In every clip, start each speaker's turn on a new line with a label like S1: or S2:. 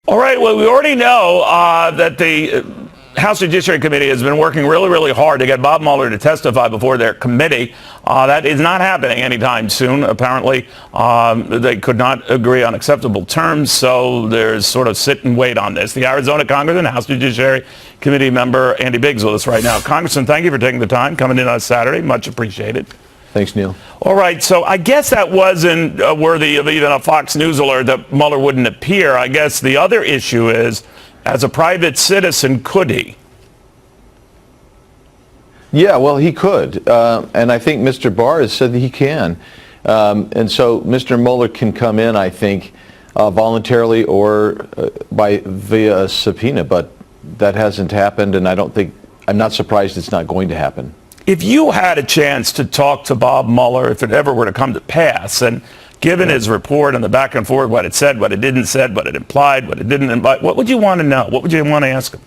S1: All right, well, we already know that the House Judiciary Committee has been working really, really hard to get Bob Mueller to testify before their committee. That is not happening anytime soon. Apparently, they could not agree on acceptable terms, so there's sort of sit and wait on this. The Arizona Congressman, House Judiciary Committee member Andy Biggs with us right now. Congressman, thank you for taking the time, coming in on Saturday. Much appreciated.
S2: Thanks, Neil.
S1: All right, so I guess that wasn't worthy of even a Fox News alert that Mueller wouldn't appear. I guess the other issue is, as a private citizen, could he?
S2: Yeah, well, he could. And I think Mr. Barr has said that he can. And so Mr. Mueller can come in, I think, voluntarily or via a subpoena. But that hasn't happened, and I'm not surprised it's not going to happen. If you had a chance to talk to Bob Mueller, if it ever were to come to pass, and given his report and the back and forth, what it said, what it didn't said, what it implied, what it didn't imply, what would you want to know? What would you want to ask him?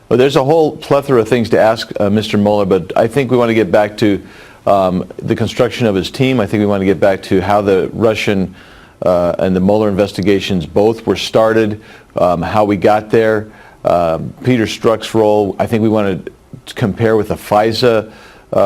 S2: Well, there's a whole plethora of things to ask Mr. Mueller, but I think we want to get back to the construction of his team. I think we want to get back to how the Russian and the Mueller investigations both were started, how we got there, Peter Strzok's role. I think we want to compare with the FISA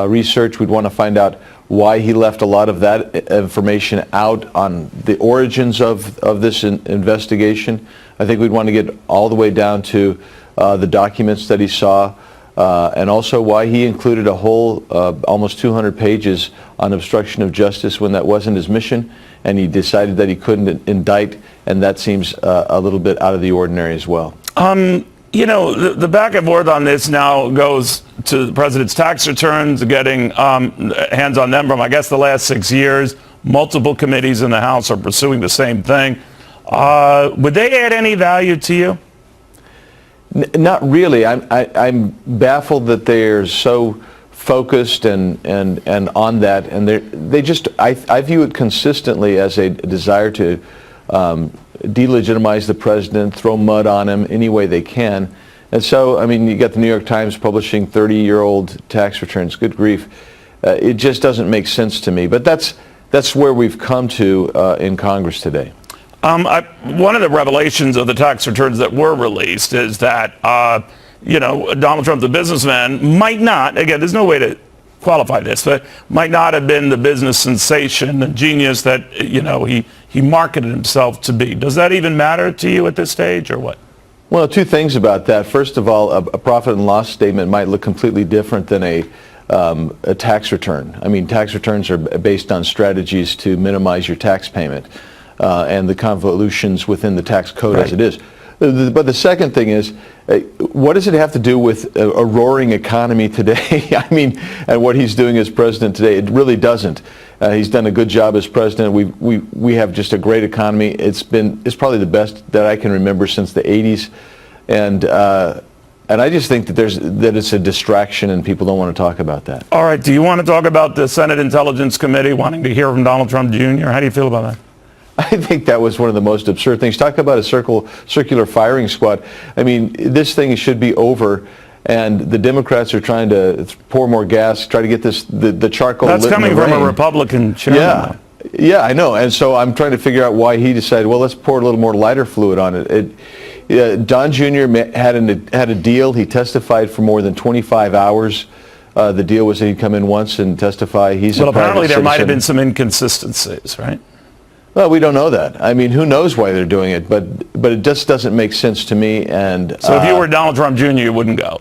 S2: research. We'd want to find out why he left a lot of that information out on the origins of this investigation. I think we'd want to get all the way down to the documents that he saw, and also why he included a whole almost 200 pages on obstruction of justice when that wasn't his mission, and he decided that he couldn't indict, and that seems a little bit out of the ordinary as well. You know, the back and forth on this now goes to the president's tax returns, getting hands on them from, I guess, the last 6 years. Multiple committees in the House are pursuing the same thing. Would they add any value to you? Not really. I'm baffled that they're so focused and on that, and I view it consistently as a desire to delegitimize the president, throw mud on him any way they can. And so, I mean, you got the New York Times publishing 30-year-old tax returns. Good grief. It just doesn't make sense to me. But that's where we've come to in Congress today. One of the revelations of the tax returns that were released is that, Donald Trump, the businessman, might not, again, there's no way to qualify this, but might not have been the business sensation, the genius that, he marketed himself to be. Does that even matter to you at this stage, or what? Well, two things about that. First of all, a profit and loss statement might look completely different than a tax return. I mean, tax returns are based on strategies to minimize your tax payment and the convolutions within the tax code as it is. But the second thing is, what does it have to do with a roaring economy today? I mean, and what he's doing as president today? It really doesn't. He's done a good job as president. We have just a great economy. It's probably the best that I can remember since the 80s, and I just think that it's a distraction, and people don't want to talk about that. All right. Do you want to talk about the Senate Intelligence Committee wanting to hear from Donald Trump Jr.? How do you feel about that? I think that was one of the most absurd things. Talk about a circular firing squad. I mean, this thing should be over, and the Democrats are trying to pour more gas, try to get the charcoal lit in the rain. That's coming from a Republican chairman. Yeah, I know. And so I'm trying to figure out why he decided, well, let's pour a little more lighter fluid on it. Don Jr. had a deal. He testified for more than 25 hours. The deal was that he'd come in once and testify. Well, apparently there might have been some inconsistencies, right? Well, we don't know that. I mean, who knows why they're doing it, but it just doesn't make sense to me. And so, if you were Donald Trump Jr., you wouldn't go.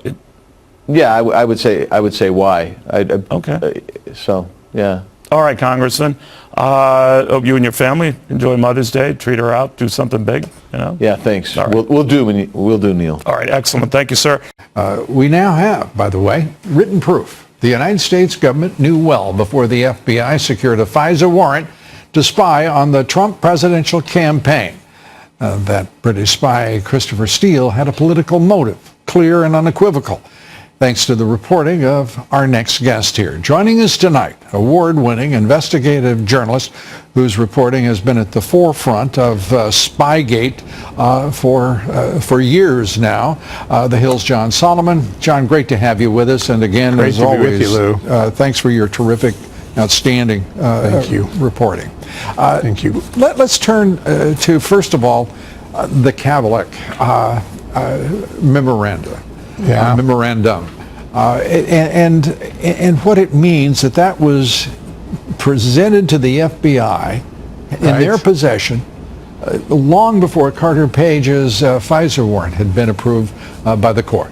S2: Yeah, I would say why. Okay. So, yeah. All right, Congressman. Hope you and your family enjoy Mother's Day. Treat her out. Do something big. Yeah, thanks. Right. We'll do, Neil. All right, excellent. Thank you, sir.
S3: We now have, by the way, written proof. The United States government knew well before the FBI secured a FISA warrant to spy on the Trump presidential campaign. That British spy Christopher Steele had a political motive, clear and unequivocal, thanks to the reporting of our next guest here. Joining us tonight, award-winning investigative journalist whose reporting has been at the forefront of Spygate for years now, The Hill's John Solomon. John, great to have you with us. And again,
S4: great
S3: as
S4: to
S3: always,
S4: be with you, Lou.
S3: Thanks for your terrific, outstanding
S4: Thank you.
S3: reporting.
S4: Thank you.
S3: Let's turn to, first of all, the Kavlik memorandum. And what it means that was presented to the FBI in their possession long before Carter Page's FISA warrant had been approved by the court.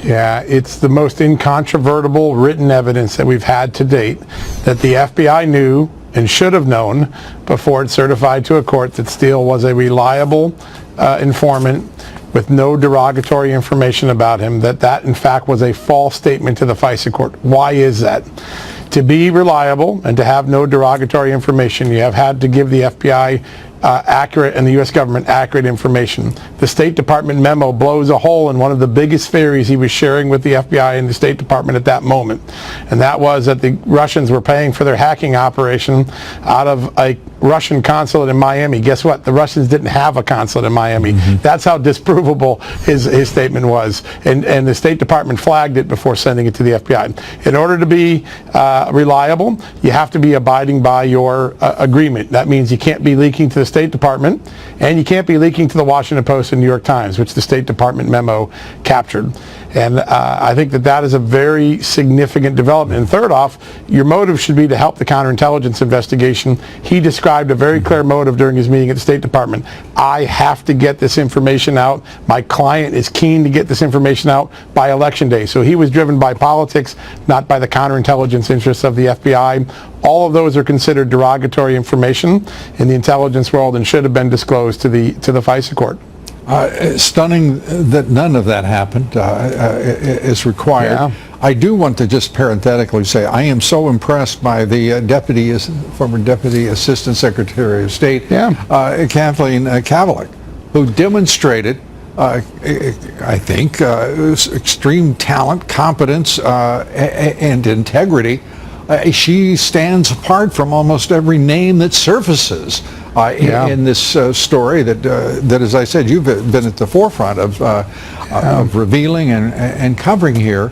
S4: Yeah, it's the most incontrovertible written evidence that we've had to date that the FBI knew and should have known before it certified to a court that Steele was a reliable informant with no derogatory information about him, that in fact was a false statement to the FISA court. Why is that? To be reliable and to have no derogatory information, you have had to give the FBI accurate and the U.S. government accurate information. The State Department memo blows a hole in one of the biggest theories he was sharing with the FBI and the State Department at that moment. And that was that the Russians were paying for their hacking operation out of a Russian consulate in Miami. Guess what? The Russians didn't have a consulate in Miami. That's how disprovable his statement was. And the State Department flagged it before sending it to the FBI. In order to be reliable, you have to be abiding by your agreement. That means you can't be leaking to the State Department, and you can't be leaking to the Washington Post and New York Times, which the State Department memo captured. And I think that is a very significant development. And third off, your motive should be to help the counterintelligence investigation. He described a very clear motive during his meeting at the State Department. I have to get this information out. My client is keen to get this information out by Election Day. So he was driven by politics, not by the counterintelligence interests of the FBI. All of those are considered derogatory information in the intelligence world and should have been disclosed to the FISA court.
S3: Stunning that none of that happened is required.
S4: Yeah.
S3: I do want to just parenthetically say I am so impressed by the former Deputy Assistant Secretary of State, Kathleen Kavlik, who demonstrated, I think, extreme talent, competence, and integrity. She stands apart from almost every name that surfaces in this story that, as I said, you've been at the forefront of revealing and covering here.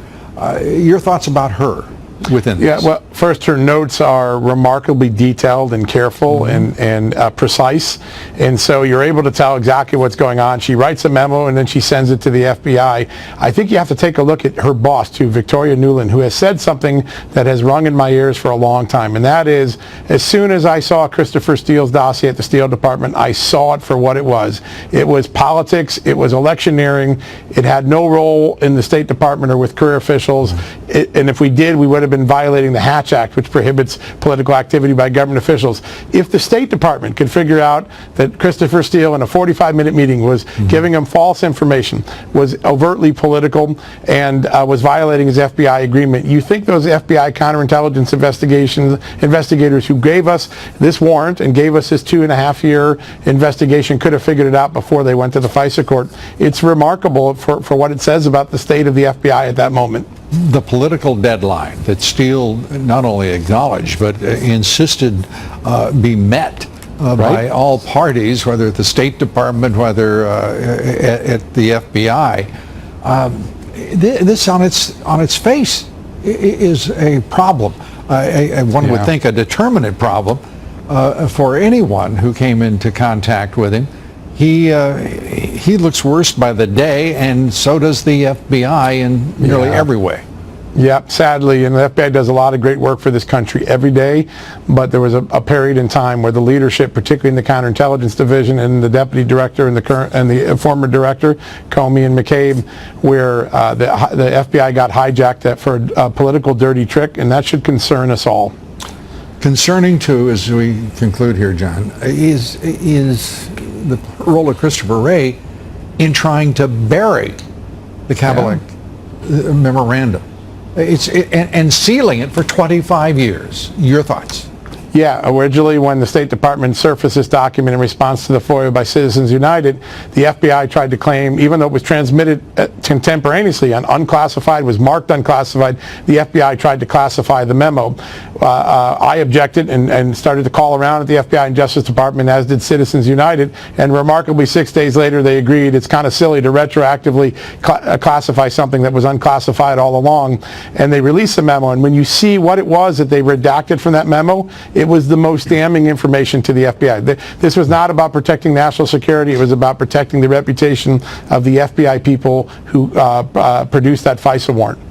S3: Your thoughts about her within this?
S4: Yeah, well, first, her notes are remarkably detailed and careful and precise, and so you're able to tell exactly what's going on. She writes a memo and then she sends it to the FBI. I think you have to take a look at her boss, too, Victoria Nuland, who has said something that has rung in my ears for a long time, and that is, as soon as I saw Christopher Steele's dossier at the State Department, I saw it for what it was. It was politics, it was electioneering, it had no role in the State Department or with career officials, and if we did, we would have been violating the Hatch Act, which prohibits political activity by government officials. If the State Department could figure out that Christopher Steele in a 45-minute meeting was giving him false information, was overtly political, and was violating his FBI agreement, you think those FBI counterintelligence investigators who gave us this warrant and gave us this 2.5-year investigation could have figured it out before they went to the FISA court? It's remarkable for what it says about the state of the FBI at that moment.
S3: The political deadline that Steele not only acknowledged but insisted be met by all parties, whether at the State Department, whether at the FBI. This on its face is a problem. One would think a determinate problem for anyone who came into contact with him. He looks worse by the day, and so does the FBI in nearly every way.
S4: Yeah, sadly, and the FBI does a lot of great work for this country every day, but there was a period in time where the leadership, particularly in the counterintelligence division and the deputy director and the former director, Comey and McCabe, where the FBI got hijacked for a political dirty trick, and that should concern us all.
S3: Concerning, too, as we conclude here, John, is the role of Christopher Wray in trying to bury the Kavlik memorandum. And sealing it for 25 years. Your thoughts?
S4: Yeah, originally when the State Department surfaced this document in response to the FOIA by Citizens United, the FBI tried to claim, even though it was transmitted contemporaneously on unclassified, was marked unclassified, the FBI tried to classify the memo. I objected and started to call around at the FBI and Justice Department, as did Citizens United, and remarkably 6 days later they agreed it's kind of silly to retroactively classify something that was unclassified all along, and they released the memo. And when you see what it was that they redacted from that memo, It was the most damning information to the FBI. This was not about protecting national security. It was about protecting the reputation of the FBI people who produced that FISA warrant.